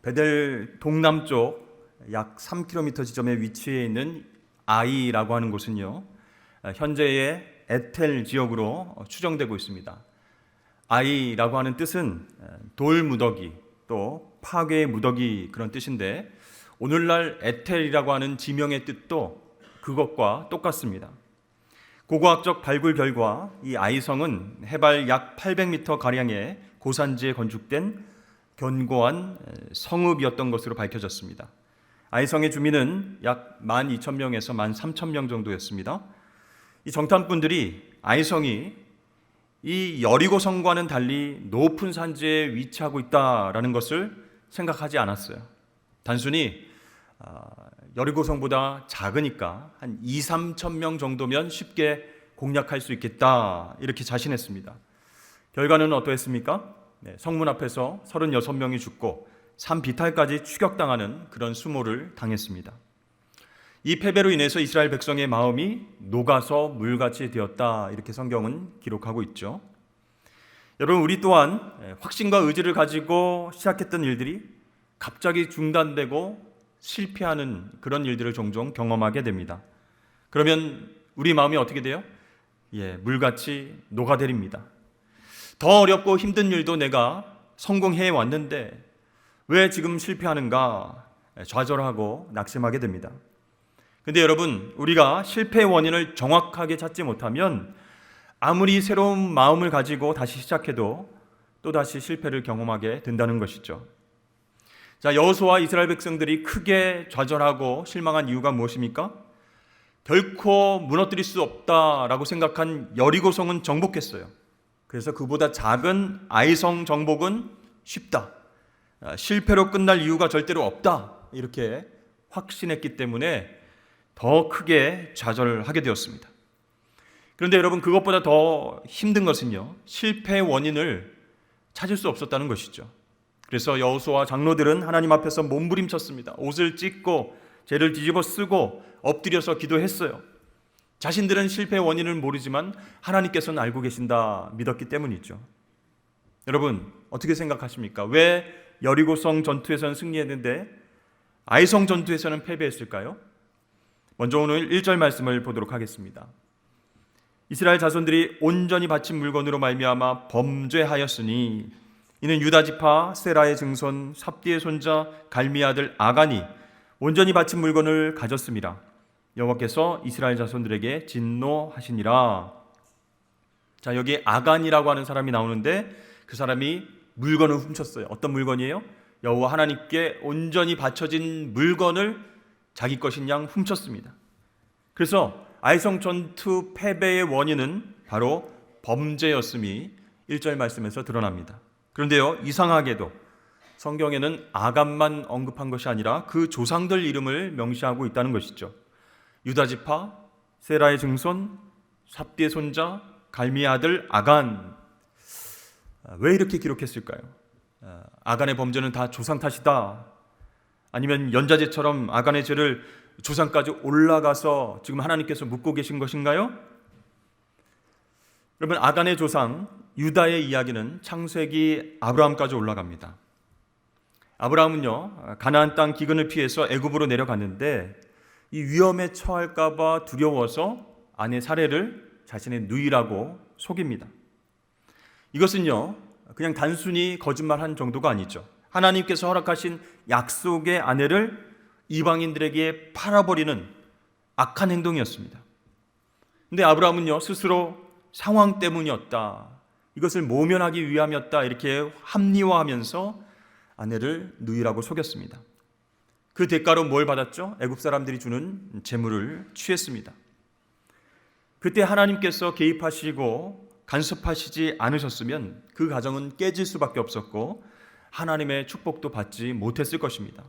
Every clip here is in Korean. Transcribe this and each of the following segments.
베델 동남쪽 약 3km 지점에 위치해 있는 아이라고 하는 곳은요, 현재의 에텔 지역으로 추정되고 있습니다. 아이라고 하는 뜻은 돌무더기, 또 파괴의 무더기, 그런 뜻인데 오늘날 에텔이라고 하는 지명의 뜻도 그것과 똑같습니다. 고고학적 발굴 결과 이 아이성은 해발 약 800m 가량의 고산지에 건축된 견고한 성읍이었던 것으로 밝혀졌습니다. 아이성의 주민은 약 12,000명에서 13,000명 정도였습니다. 이 정탐꾼들이 아이성이 이 여리고성과는 달리 높은 산지에 위치하고 있다라는 것을 생각하지 않았어요. 단순히 여리고성보다 작으니까 한 2,3,000명 정도면 쉽게 공략할 수 있겠다, 이렇게 자신했습니다. 결과는 어떠했습니까? 성문 앞에서 36명이 죽고 산 비탈까지 추격당하는 그런 수모를 당했습니다. 이 패배로 인해서 이스라엘 백성의 마음이 녹아서 물같이 되었다, 이렇게 성경은 기록하고 있죠. 여러분, 우리 또한 확신과 의지를 가지고 시작했던 일들이 갑자기 중단되고 실패하는 그런 일들을 종종 경험하게 됩니다. 그러면 우리 마음이 어떻게 돼요? 물같이 녹아내립니다. 더 어렵고 힘든 일도 내가 성공해 왔는데 왜 지금 실패하는가 좌절하고 낙심하게 됩니다. 근데 여러분, 우리가 실패의 원인을 정확하게 찾지 못하면 아무리 새로운 마음을 가지고 다시 시작해도 또다시 실패를 경험하게 된다는 것이죠. 자, 여호수아와 이스라엘 백성들이 크게 좌절하고 실망한 이유가 무엇입니까? 결코 무너뜨릴 수 없다라고 생각한 여리고성은 정복했어요. 그래서 그보다 작은 아이성 정복은 쉽다, 실패로 끝날 이유가 절대로 없다, 이렇게 확신했기 때문에 더 크게 좌절하게 되었습니다. 그런데 여러분, 그것보다 더 힘든 것은요, 실패의 원인을 찾을 수 없었다는 것이죠. 그래서 여호수아와 장로들은 하나님 앞에서 몸부림쳤습니다. 옷을 찢고 죄를 뒤집어 쓰고 엎드려서 기도했어요. 자신들은 실패의 원인을 모르지만 하나님께서는 알고 계신다 믿었기 때문이죠. 여러분, 어떻게 생각하십니까? 왜 여리고성 전투에서는 승리했는데 아이성 전투에서는 패배했을까요? 먼저 오늘 1절 말씀을 보도록 하겠습니다. 이스라엘 자손들이 온전히 바친 물건으로 말미암아 범죄하였으니 이는 유다 지파 세라의 증손 삽디의 손자 갈미 아들 아간이 온전히 바친 물건을 가졌음이라. 여호와께서 이스라엘 자손들에게 진노하시니라. 자, 여기 아간이라고 하는 사람이 나오는데 그 사람이 물건을 훔쳤어요. 어떤 물건이에요? 여호와 하나님께 온전히 바쳐진 물건을 자기 것인 양 훔쳤습니다. 그래서 아이성 전투 패배의 원인은 바로 범죄였음이 1절 말씀에서 드러납니다. 그런데요, 이상하게도 성경에는 아간만 언급한 것이 아니라 그 조상들 이름을 명시하고 있다는 것이죠. 유다 지파 세라의 증손 삽디의 손자 갈미의 아들 아간. 왜 이렇게 기록했을까요? 아간의 범죄는 다 조상 탓이다, 아니면 연자제처럼 아간의 죄를 조상까지 올라가서 지금 하나님께서 묻고 계신 것인가요? 여러분, 아간의 조상 유다의 이야기는 창세기 아브라함까지 올라갑니다. 아브라함은요, 가나안 땅 기근을 피해서 애굽으로 내려갔는데 이 위험에 처할까 봐 두려워서 아내 사레를 자신의 누이라고 속입니다. 이것은요, 그냥 단순히 거짓말한 정도가 아니죠. 하나님께서 허락하신 약속의 아내를 이방인들에게 팔아버리는 악한 행동이었습니다. 근데 아브라함은요, 스스로 상황 때문이었다, 이것을 모면하기 위함이었다, 이렇게 합리화하면서 아내를 누이라고 속였습니다. 그 대가로 뭘 받았죠? 애굽 사람들이 주는 재물을 취했습니다. 그때 하나님께서 개입하시고 간섭하시지 않으셨으면 그 가정은 깨질 수밖에 없었고 하나님의 축복도 받지 못했을 것입니다.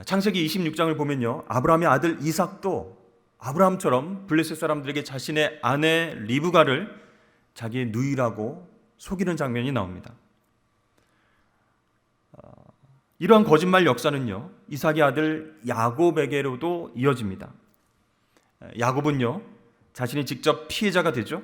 창세기 26장을 보면요, 아브라함의 아들 이삭도 아브라함처럼 블레셋 사람들에게 자신의 아내 리브가를 자기의 누이라고 속이는 장면이 나옵니다. 이러한 거짓말 역사는요, 이삭의 아들 야곱에게로도 이어집니다. 야곱은요, 자신이 직접 피해자가 되죠.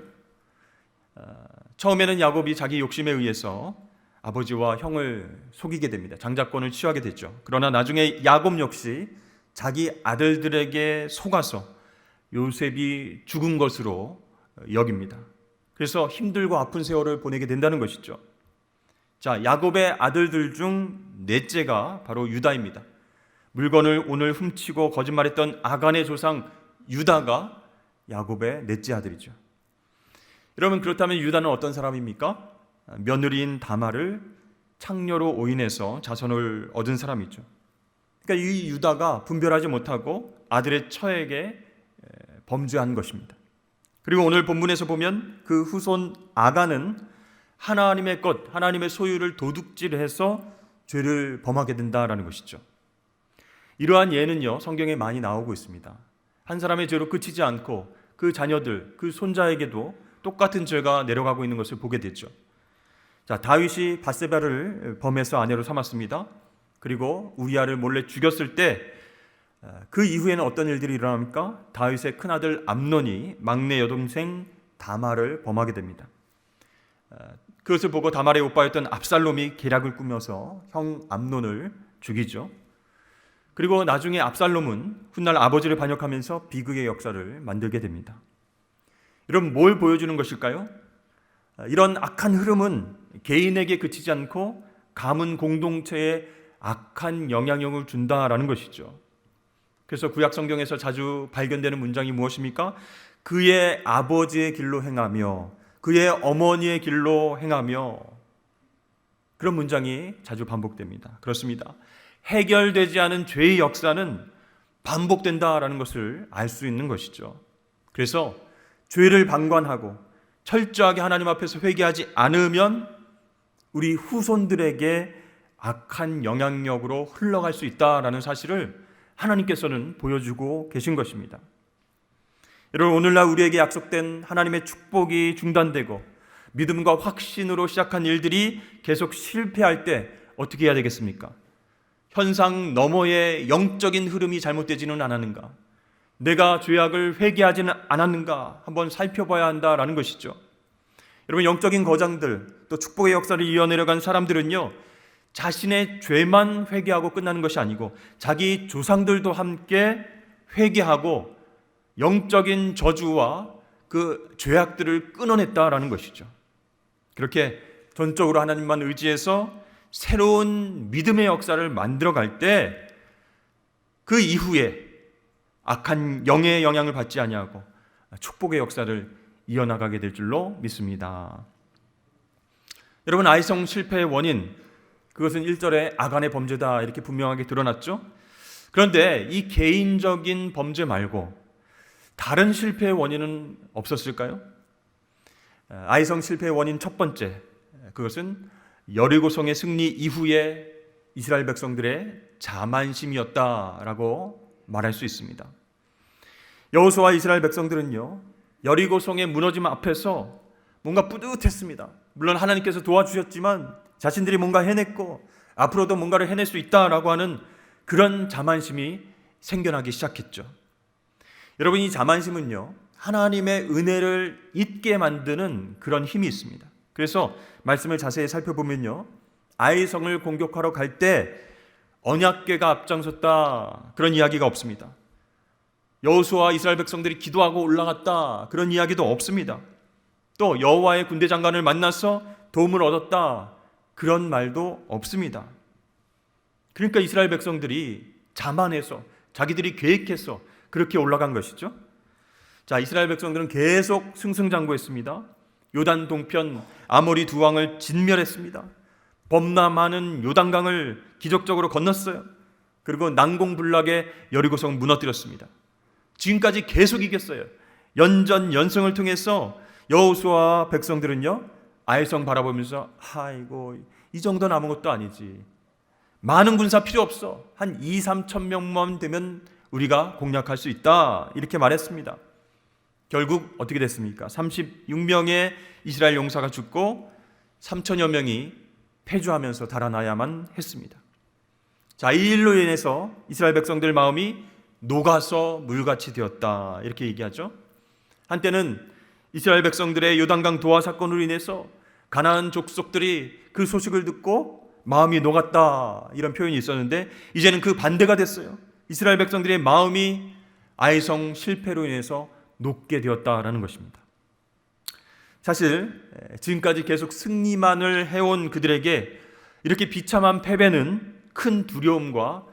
처음에는 야곱이 자기 욕심에 의해서 아버지와 형을 속이게 됩니다. 장자권을 취하게 되죠. 그러나 나중에 야곱 역시 자기 아들들에게 속아서 요셉이 죽은 것으로 여깁니다. 그래서 힘들고 아픈 세월을 보내게 된다는 것이죠. 자, 야곱의 아들들 중 넷째가 바로 유다입니다. 물건을 오늘 훔치고 거짓말했던 아간의 조상 유다가 야곱의 넷째 아들이죠. 여러분, 그렇다면 유다는 어떤 사람입니까? 며느리인 다말을 창녀로 오인해서 자손을 얻은 사람이죠. 그러니까 이 유다가 분별하지 못하고 아들의 처에게 범죄한 것입니다. 그리고 오늘 본문에서 보면 그 후손 아간은 하나님의 것, 하나님의 소유를 도둑질해서 죄를 범하게 된다라는 것이죠. 이러한 예는요, 성경에 많이 나오고 있습니다. 한 사람의 죄로 그치지 않고 그 자녀들, 그 손자에게도 똑같은 죄가 내려가고 있는 것을 보게 되죠. 자, 다윗이 밧세바를 범해서 아내로 삼았습니다. 그리고 우리아를 몰래 죽였을 때 그 이후에는 어떤 일들이 일어납니까? 다윗의 큰아들 암논이 막내 여동생 다말을 범하게 됩니다. 그것을 보고 다말의 오빠였던 압살롬이 계략을 꾸며서 형 암논을 죽이죠. 그리고 나중에 압살롬은 훗날 아버지를 반역하면서 비극의 역사를 만들게 됩니다. 여러분, 뭘 보여주는 것일까요? 이런 악한 흐름은 개인에게 그치지 않고 가문 공동체에 악한 영향력을 준다라는 것이죠. 그래서 구약 성경에서 자주 발견되는 문장이 무엇입니까? 그의 아버지의 길로 행하며 그의 어머니의 길로 행하며, 그런 문장이 자주 반복됩니다. 그렇습니다. 해결되지 않은 죄의 역사는 반복된다라는 것을 알 수 있는 것이죠. 그래서 죄를 방관하고 철저하게 하나님 앞에서 회개하지 않으면 우리 후손들에게 악한 영향력으로 흘러갈 수 있다라는 사실을 하나님께서는 보여주고 계신 것입니다. 여러분, 오늘날 우리에게 약속된 하나님의 축복이 중단되고 믿음과 확신으로 시작한 일들이 계속 실패할 때 어떻게 해야 되겠습니까? 현상 너머의 영적인 흐름이 잘못되지는 않았는가? 내가 죄악을 회개하지는 않았는가? 한번 살펴봐야 한다라는 것이죠. 여러분, 영적인 거장들, 또 축복의 역사를 이어내려간 사람들은요, 자신의 죄만 회개하고 끝나는 것이 아니고 자기 조상들도 함께 회개하고 영적인 저주와 그 죄악들을 끊어냈다라는 것이죠. 그렇게 전적으로 하나님만 의지해서 새로운 믿음의 역사를 만들어갈 때 그 이후에 악한 영의 영향을 받지 아니하고 축복의 역사를 이어나가게 될 줄로 믿습니다. 여러분, 아이성 실패의 원인, 그것은 1절에 아간의 범죄다 이렇게 분명하게 드러났죠. 그런데 이 개인적인 범죄 말고 다른 실패의 원인은 없었을까요? 아이성 실패의 원인 첫 번째, 그것은 여리고성의 승리 이후에 이스라엘 백성들의 자만심이었다라고 말할 수 있습니다. 여호수아와 이스라엘 백성들은요, 여리고성의 무너짐 앞에서 뭔가 뿌듯했습니다. 물론 하나님께서 도와주셨지만 자신들이 뭔가 해냈고 앞으로도 뭔가를 해낼 수 있다라고 하는 그런 자만심이 생겨나기 시작했죠. 여러분, 이 자만심은요, 하나님의 은혜를 잊게 만드는 그런 힘이 있습니다. 그래서 말씀을 자세히 살펴보면요, 아이성을 공격하러 갈 때 언약궤가 앞장섰다 그런 이야기가 없습니다. 여호수아와 이스라엘 백성들이 기도하고 올라갔다 그런 이야기도 없습니다. 또 여호와의 군대 장관을 만나서 도움을 얻었다 그런 말도 없습니다. 그러니까 이스라엘 백성들이 자만해서 자기들이 계획해서 그렇게 올라간 것이죠. 자, 이스라엘 백성들은 계속 승승장구했습니다. 요단 동편 아모리 두 왕을 진멸했습니다. 범람하는 요단강을 기적적으로 건넜어요. 그리고 난공불락의 여리고성 무너뜨렸습니다. 지금까지 계속 이겼어요. 연전연승을 통해서 여호수아와 백성들은요, 아이성 바라보면서 아이고, 이 정도는 아무것도 아니지. 많은 군사 필요 없어. 한 2-3천 명만 되면 우리가 공략할 수 있다 이렇게 말했습니다. 결국 어떻게 됐습니까? 36명의 이스라엘 용사가 죽고 3천여 명이 패주하면서 달아나야만 했습니다. 자, 이 일로 인해서 이스라엘 백성들 마음이 녹아서 물같이 되었다 이렇게 얘기하죠. 한때는 이스라엘 백성들의 요단강 도하 사건으로 인해서 가나안 족속들이 그 소식을 듣고 마음이 녹았다, 이런 표현이 있었는데 이제는 그 반대가 됐어요. 이스라엘 백성들의 마음이 아이성 실패로 인해서 녹게 되었다라는 것입니다. 사실 지금까지 계속 승리만을 해온 그들에게 이렇게 비참한 패배는 큰 두려움과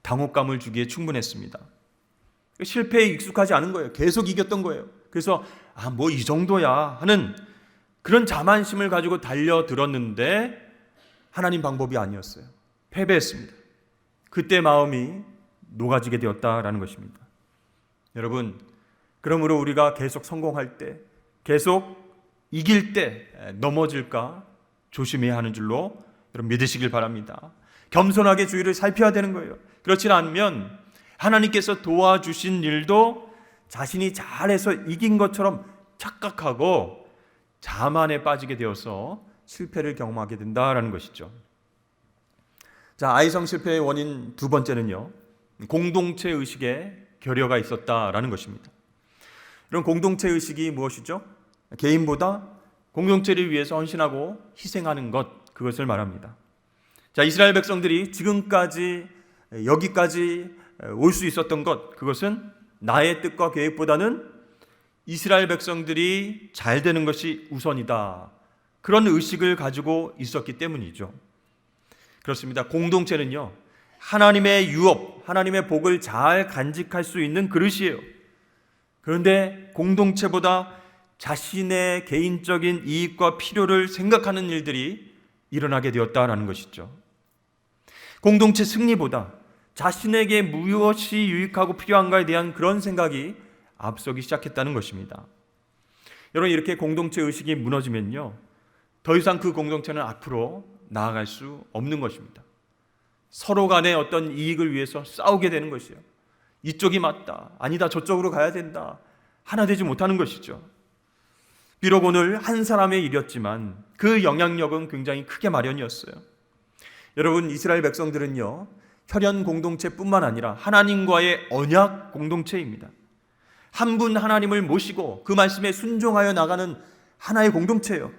당혹감을 주기에 충분했습니다. 실패에 익숙하지 않은 거예요. 계속 이겼던 거예요. 그래서 뭐 이 정도야 하는 그런 자만심을 가지고 달려들었는데 하나님 방법이 아니었어요. 패배했습니다. 그때 마음이 녹아지게 되었다라는 것입니다. 여러분, 그러므로 우리가 계속 성공할 때, 계속 이길 때 넘어질까 조심해야 하는 줄로 여러분 믿으시길 바랍니다. 겸손하게 주위를 살펴야 되는 거예요. 그렇지 않으면 하나님께서 도와주신 일도 자신이 잘해서 이긴 것처럼 착각하고 자만에 빠지게 되어서 실패를 경험하게 된다라는 것이죠. 자, 아이성 실패의 원인 두 번째는요, 공동체 의식에 결여가 있었다라는 것입니다. 이런 공동체 의식이 무엇이죠? 개인보다 공동체를 위해서 헌신하고 희생하는 것, 그것을 말합니다. 자, 이스라엘 백성들이 지금까지 여기까지 올 수 있었던 것, 그것은 나의 뜻과 계획보다는 이스라엘 백성들이 잘 되는 것이 우선이다, 그런 의식을 가지고 있었기 때문이죠. 그렇습니다. 공동체는요, 하나님의 유업, 하나님의 복을 잘 간직할 수 있는 그릇이에요. 그런데 공동체보다 자신의 개인적인 이익과 필요를 생각하는 일들이 일어나게 되었다라는 것이죠. 공동체 승리보다 자신에게 무엇이 유익하고 필요한가에 대한 그런 생각이 앞서기 시작했다는 것입니다. 여러분, 이렇게 공동체 의식이 무너지면요, 더 이상 그 공동체는 앞으로 나아갈 수 없는 것입니다. 서로 간의 어떤 이익을 위해서 싸우게 되는 것이에요. 이쪽이 맞다, 아니다, 저쪽으로 가야 된다, 하나 되지 못하는 것이죠. 비록 오늘 한 사람의 일이었지만 그 영향력은 굉장히 크게 마련이었어요. 여러분, 이스라엘 백성들은요, 혈연 공동체뿐만 아니라 하나님과의 언약 공동체입니다. 한 분 하나님을 모시고 그 말씀에 순종하여 나가는 하나의 공동체예요.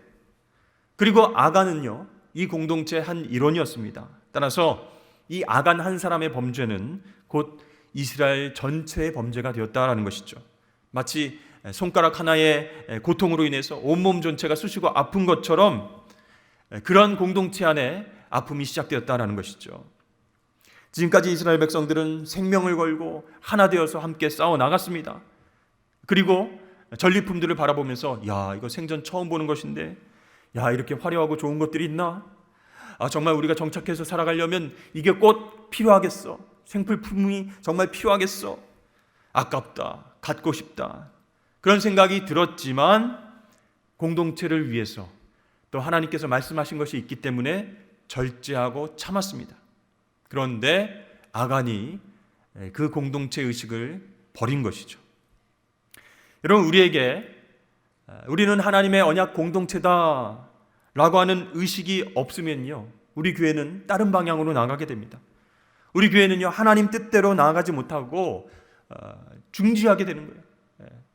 그리고 아간은요, 이 공동체의 한 일원이었습니다. 따라서 이 아간 한 사람의 범죄는 곧 이스라엘 전체의 범죄가 되었다라는 것이죠. 마치 손가락 하나의 고통으로 인해서 온몸 전체가 쑤시고 아픈 것처럼 그런 공동체 안에 아픔이 시작되었다라는 것이죠. 지금까지 이스라엘 백성들은 생명을 걸고 하나 되어서 함께 싸워 나갔습니다. 그리고 전리품들을 바라보면서 야, 이거 생전 처음 보는 것인데, 야, 이렇게 화려하고 좋은 것들이 있나? 정말 우리가 정착해서 살아가려면 이게 꼭 필요하겠어. 생필품이 정말 필요하겠어. 아깝다, 갖고 싶다, 그런 생각이 들었지만 공동체를 위해서 또 하나님께서 말씀하신 것이 있기 때문에 절제하고 참았습니다. 그런데 아간이 그 공동체 의식을 버린 것이죠. 여러분, 우리는 하나님의 언약 공동체다 라고 하는 의식이 없으면요, 우리 교회는 다른 방향으로 나가게 됩니다. 우리 교회는요, 하나님 뜻대로 나아가지 못하고 중지하게 되는 거예요.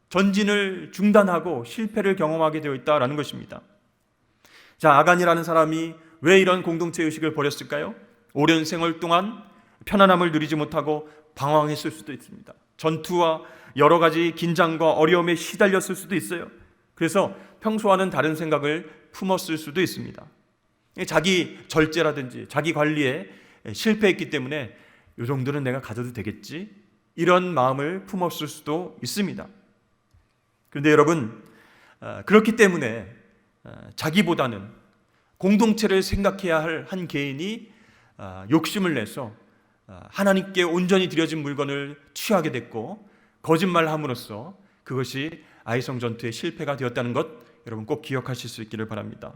전진을 중단하고 실패를 경험하게 되어 있다라는 것입니다. 자, 아간이라는 사람이 왜 이런 공동체 의식을 버렸을까요? 오랜 생활 동안 편안함을 누리지 못하고 방황했을 수도 있습니다. 전투와 여러 가지 긴장과 어려움에 시달렸을 수도 있어요. 그래서 평소와는 다른 생각을 품었을 수도 있습니다. 자기 절제라든지 자기 관리에 실패했기 때문에 이 정도는 내가 가져도 되겠지, 이런 마음을 품었을 수도 있습니다. 그런데 여러분, 그렇기 때문에 자기보다는 공동체를 생각해야 할 한 개인이 욕심을 내서 하나님께 온전히 드려진 물건을 취하게 됐고 거짓말함으로써 그것이 아이성 전투의 실패가 되었다는 것, 여러분 꼭 기억하실 수 있기를 바랍니다.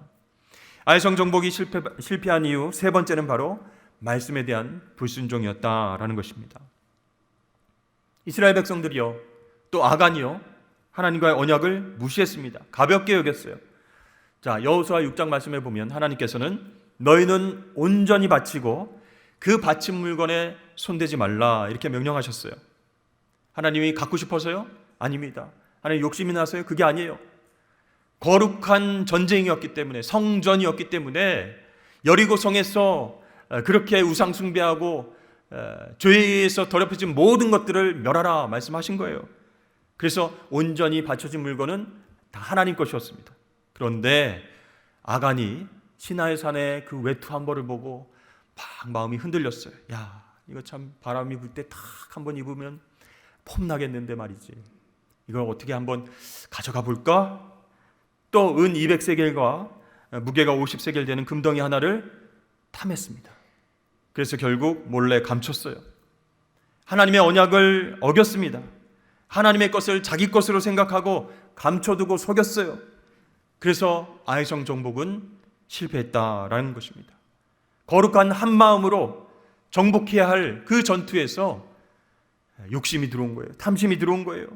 아이성 정복이 실패한 이유 세 번째는 바로 말씀에 대한 불순종이었다라는 것입니다. 이스라엘 백성들이요, 또 아간이요, 하나님과의 언약을 무시했습니다. 가볍게 여겼어요. 자, 여호수아 6장 말씀에 보면 하나님께서는 너희는 온전히 바치고 그 바친 물건에 손대지 말라, 이렇게 명령하셨어요. 하나님이 갖고 싶어서요? 아닙니다. 하나님 욕심이 나서요? 그게 아니에요. 거룩한 전쟁이었기 때문에, 성전이었기 때문에 여리고성에서 그렇게 우상 숭배하고 죄에 의해서 더럽혀진 모든 것들을 멸하라 말씀하신 거예요. 그래서 온전히 바쳐진 물건은 다 하나님 것이었습니다. 그런데 아간이 시나이 산의 그 외투 한 벌을 보고 막 마음이 흔들렸어요. 야, 이거 참 바람이 불 때 탁 한번 입으면 폼 나겠는데 말이지. 이걸 어떻게 한번 가져가 볼까? 또 은 200세겔과 무게가 50세겔 되는 금덩이 하나를 탐했습니다. 그래서 결국 몰래 감췄어요. 하나님의 언약을 어겼습니다. 하나님의 것을 자기 것으로 생각하고 감춰두고 속였어요. 그래서 아이성 정복은 실패했다라는 것입니다. 거룩한 한 마음으로 정복해야 할 그 전투에서 욕심이 들어온 거예요. 탐심이 들어온 거예요.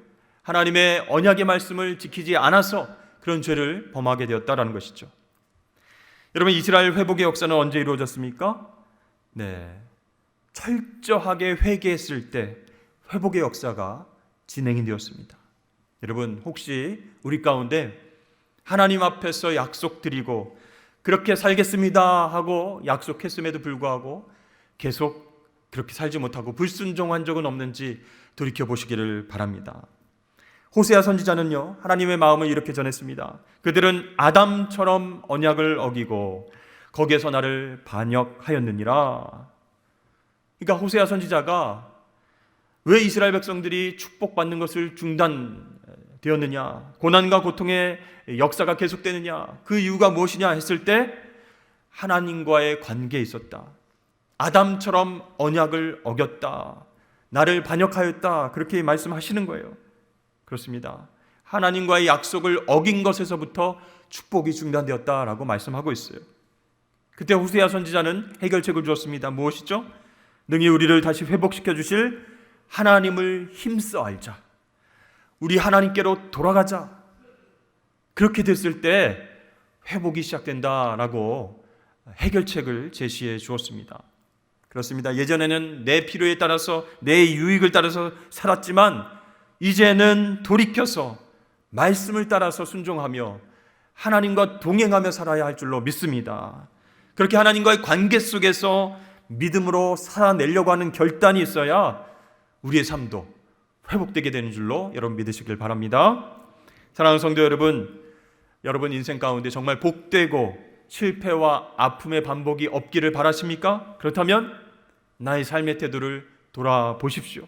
하나님의 언약의 말씀을 지키지 않아서 그런 죄를 범하게 되었다라는 것이죠. 여러분, 이스라엘 회복의 역사는 언제 이루어졌습니까? 네, 철저하게 회개했을 때 회복의 역사가 진행이 되었습니다. 여러분, 혹시 우리 가운데 하나님 앞에서 약속드리고 그렇게 살겠습니다 하고 약속했음에도 불구하고 계속 그렇게 살지 못하고 불순종한 적은 없는지 돌이켜보시기를 바랍니다. 호세아 선지자는요, 하나님의 마음을 이렇게 전했습니다. 그들은 아담처럼 언약을 어기고 거기에서 나를 반역하였느니라. 그러니까 호세아 선지자가 왜 이스라엘 백성들이 축복받는 것을 중단되었느냐, 고난과 고통의 역사가 계속되느냐, 그 이유가 무엇이냐 했을 때 하나님과의 관계에 있었다. 아담처럼 언약을 어겼다. 나를 반역하였다. 그렇게 말씀하시는 거예요. 그렇습니다. 하나님과의 약속을 어긴 것에서부터 축복이 중단되었다라고 말씀하고 있어요. 그때 호세아 선지자는 해결책을 주었습니다. 무엇이죠? 능히 우리를 다시 회복시켜 주실 하나님을 힘써 알자. 우리 하나님께로 돌아가자. 그렇게 됐을 때 회복이 시작된다라고 해결책을 제시해 주었습니다. 그렇습니다. 예전에는 내 필요에 따라서 내 유익을 따라서 살았지만 이제는 돌이켜서 말씀을 따라서 순종하며 하나님과 동행하며 살아야 할 줄로 믿습니다. 그렇게 하나님과의 관계 속에서 믿음으로 살아내려고 하는 결단이 있어야 우리의 삶도 회복되게 되는 줄로 여러분 믿으시길 바랍니다. 사랑하는 성도 여러분, 여러분 인생 가운데 정말 복되고 실패와 아픔의 반복이 없기를 바라십니까? 그렇다면 나의 삶의 태도를 돌아보십시오.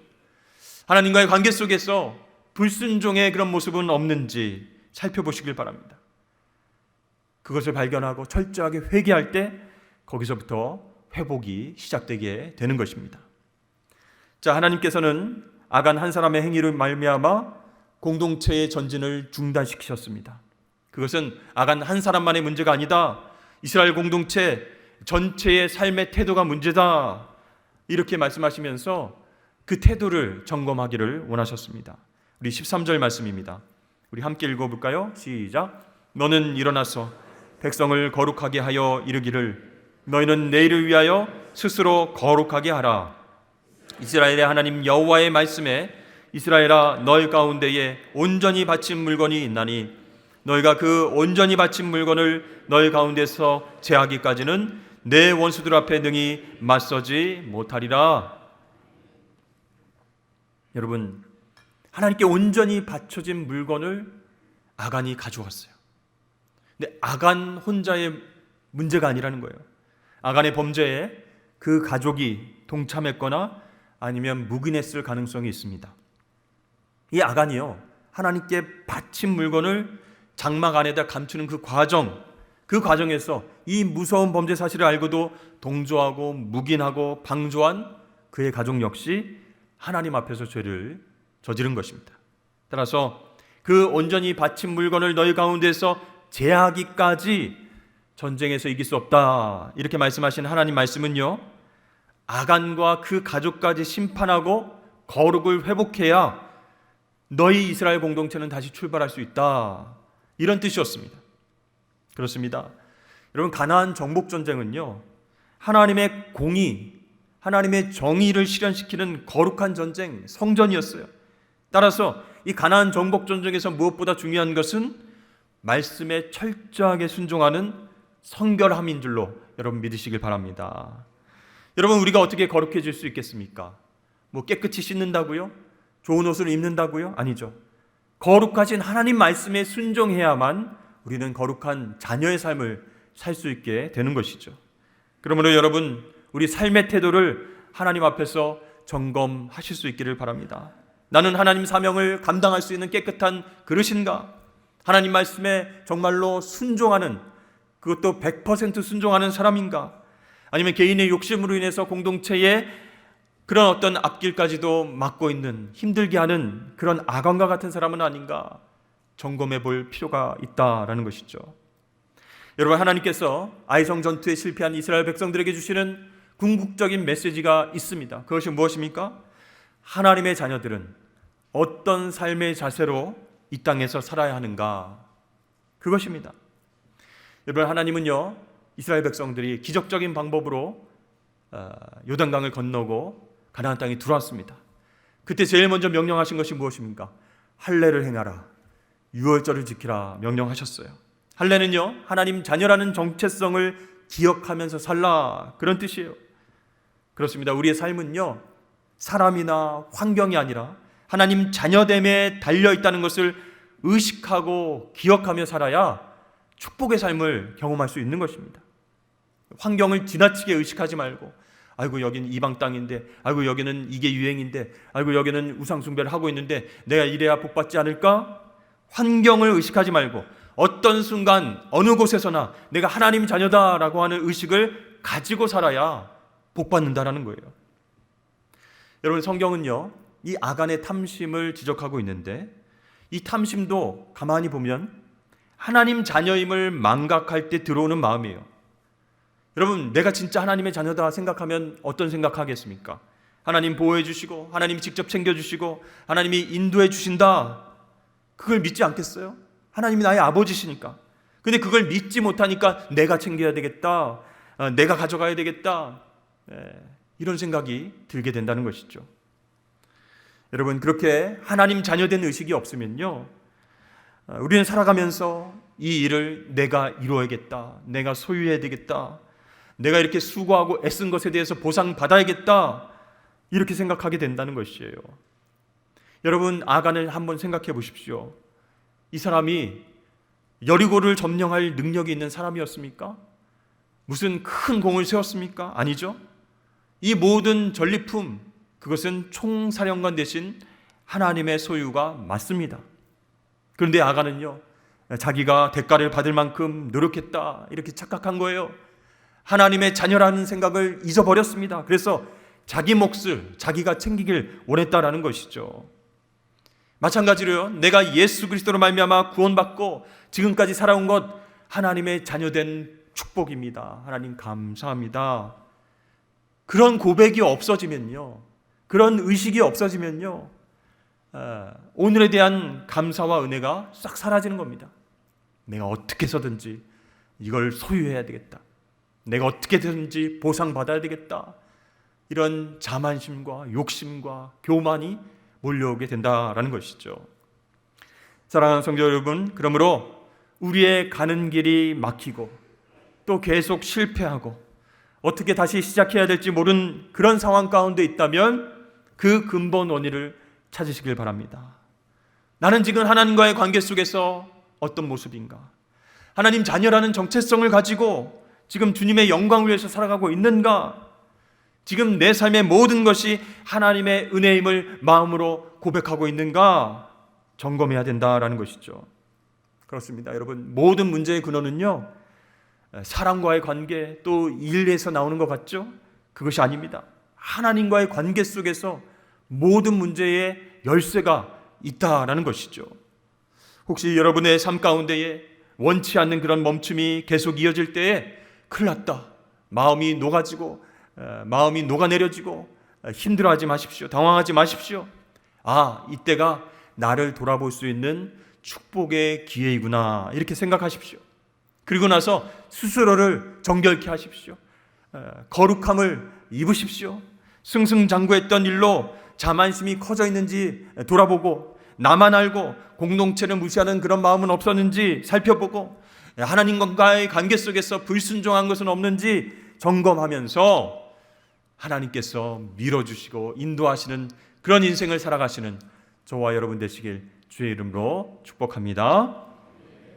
하나님과의 관계 속에서 불순종의 그런 모습은 없는지 살펴보시길 바랍니다. 그것을 발견하고 철저하게 회개할 때 거기서부터 회복이 시작되게 되는 것입니다. 자, 하나님께서는 아간 한 사람의 행위로 말미암아 공동체의 전진을 중단시키셨습니다. 그것은 아간 한 사람만의 문제가 아니다. 이스라엘 공동체 전체의 삶의 태도가 문제다. 이렇게 말씀하시면서 그 태도를 점검하기를 원하셨습니다. 우리 13절 말씀입니다. 우리 함께 읽어볼까요? 시작. 너는 일어나서 백성을 거룩하게 하여 이르기를 너희는 내일을 위하여 스스로 거룩하게 하라. 이스라엘의 하나님 여호와의 말씀에 이스라엘아 너희 가운데에 온전히 바친 물건이 있나니 너희가 그 온전히 바친 물건을 너희 가운데서 제하기까지는 내 원수들 앞에 능히 맞서지 못하리라. 여러분, 하나님께 온전히 바쳐진 물건을 아간이 가져왔어요. 근데 아간 혼자의 문제가 아니라는 거예요. 아간의 범죄에 그 가족이 동참했거나 아니면 묵인했을 가능성이 있습니다. 이 아간이요, 하나님께 바친 물건을 장막 안에다 감추는 그 과정에서 이 무서운 범죄 사실을 알고도 동조하고 묵인하고 방조한 그의 가족 역시 하나님 앞에서 죄를 저지른 것입니다. 따라서 그 온전히 바친 물건을 너희 가운데서 제하기까지 전쟁에서 이길 수 없다. 이렇게 말씀하신 하나님 말씀은요, 아간과 그 가족까지 심판하고 거룩을 회복해야 너희 이스라엘 공동체는 다시 출발할 수 있다. 이런 뜻이었습니다. 그렇습니다. 여러분, 가나안 정복 전쟁은요, 하나님의 공의, 하나님의 정의를 실현시키는 거룩한 전쟁, 성전이었어요. 따라서 이 가나안 정복 전쟁에서 무엇보다 중요한 것은 말씀에 철저하게 순종하는 성결함인 줄로 여러분 믿으시길 바랍니다. 여러분, 우리가 어떻게 거룩해질 수 있겠습니까? 뭐 깨끗이 씻는다고요? 좋은 옷을 입는다고요? 아니죠. 거룩하신 하나님 말씀에 순종해야만 우리는 거룩한 자녀의 삶을 살 수 있게 되는 것이죠. 그러므로 여러분, 우리 삶의 태도를 하나님 앞에서 점검하실 수 있기를 바랍니다. 나는 하나님 사명을 감당할 수 있는 깨끗한 그릇인가? 하나님 말씀에 정말로 순종하는, 그것도 100% 순종하는 사람인가? 아니면 개인의 욕심으로 인해서 공동체에 그런 어떤 앞길까지도 막고 있는, 힘들게 하는 그런 악왕과 같은 사람은 아닌가 점검해 볼 필요가 있다라는 것이죠. 여러분, 하나님께서 아이성 전투에 실패한 이스라엘 백성들에게 주시는 궁극적인 메시지가 있습니다. 그것이 무엇입니까? 하나님의 자녀들은 어떤 삶의 자세로 이 땅에서 살아야 하는가, 그것입니다. 여러분, 하나님은요, 이스라엘 백성들이 기적적인 방법으로 요단강을 건너고 가나안 땅에 들어왔습니다. 그때 제일 먼저 명령하신 것이 무엇입니까? 할례를 행하라, 유월절을 지키라 명령하셨어요. 할례는요, 하나님 자녀라는 정체성을 기억하면서 살라, 그런 뜻이에요. 그렇습니다. 우리의 삶은요, 사람이나 환경이 아니라 하나님 자녀됨에 달려있다는 것을 의식하고 기억하며 살아야 축복의 삶을 경험할 수 있는 것입니다. 환경을 지나치게 의식하지 말고, 아이고 여기는 이방 땅인데, 아이고 여기는 이게 유행인데, 아이고 여기는 우상 숭배를 하고 있는데 내가 이래야 복받지 않을까? 환경을 의식하지 말고 어떤 순간 어느 곳에서나 내가 하나님 자녀다라고 하는 의식을 가지고 살아야 복받는다라는 거예요. 여러분, 성경은요, 이 아간의 탐심을 지적하고 있는데, 이 탐심도 가만히 보면 하나님 자녀임을 망각할 때 들어오는 마음이에요. 여러분, 내가 진짜 하나님의 자녀다 생각하면 어떤 생각하겠습니까? 하나님 보호해 주시고, 하나님이 직접 챙겨 주시고, 하나님이 인도해 주신다, 그걸 믿지 않겠어요? 하나님이 나의 아버지시니까. 근데 그걸 믿지 못하니까 내가 챙겨야 되겠다, 내가 가져가야 되겠다, 이런 생각이 들게 된다는 것이죠. 여러분, 그렇게 하나님 자녀된 의식이 없으면요, 우리는 살아가면서 이 일을 내가 이루어야겠다, 내가 소유해야 되겠다, 내가 이렇게 수고하고 애쓴 것에 대해서 보상받아야겠다, 이렇게 생각하게 된다는 것이에요. 여러분, 아간을 한번 생각해 보십시오. 이 사람이 여리고를 점령할 능력이 있는 사람이었습니까? 무슨 큰 공을 세웠습니까? 아니죠. 이 모든 전리품, 그것은 총사령관 대신 하나님의 소유가 맞습니다. 그런데 아간은요, 자기가 대가를 받을 만큼 노력했다, 이렇게 착각한 거예요. 하나님의 자녀라는 생각을 잊어버렸습니다. 그래서 자기 몫을 자기가 챙기길 원했다라는 것이죠. 마찬가지로요, 내가 예수 그리스도로 말미암아 구원받고 지금까지 살아온 것 하나님의 자녀된 축복입니다. 하나님 감사합니다. 그런 고백이 없어지면요, 그런 의식이 없어지면요, 오늘에 대한 감사와 은혜가 싹 사라지는 겁니다. 내가 어떻게 해서든지 이걸 소유해야 되겠다, 내가 어떻게든지 보상받아야 되겠다, 이런 자만심과 욕심과 교만이 몰려오게 된다라는 것이죠. 사랑하는 성도 여러분, 그러므로 우리의 가는 길이 막히고 또 계속 실패하고 어떻게 다시 시작해야 될지 모르는 그런 상황 가운데 있다면 그 근본 원인을 찾으시길 바랍니다. 나는 지금 하나님과의 관계 속에서 어떤 모습인가? 하나님 자녀라는 정체성을 가지고 지금 주님의 영광을 위해서 살아가고 있는가? 지금 내 삶의 모든 것이 하나님의 은혜임을 마음으로 고백하고 있는가? 점검해야 된다라는 것이죠. 그렇습니다. 여러분, 모든 문제의 근원은요, 사람과의 관계, 또 일에서 나오는 것 같죠? 그것이 아닙니다. 하나님과의 관계 속에서 모든 문제의 열쇠가 있다라는 것이죠. 혹시 여러분의 삶 가운데에 원치 않는 그런 멈춤이 계속 이어질 때에 큰일 났다, 마음이 녹아지고 마음이 녹아내려지고 힘들어하지 마십시오. 당황하지 마십시오. 이때가 나를 돌아볼 수 있는 축복의 기회이구나, 이렇게 생각하십시오. 그리고 나서 스스로를 정결케 하십시오. 거룩함을 입으십시오. 승승장구했던 일로 자만심이 커져 있는지 돌아보고, 나만 알고 공동체를 무시하는 그런 마음은 없었는지 살펴보고 하나님과의 관계 속에서 불순종한 것은 없는지 점검하면서 하나님께서 밀어주시고 인도하시는 그런 인생을 살아가시는 저와 여러분 되시길 주의 이름으로 축복합니다.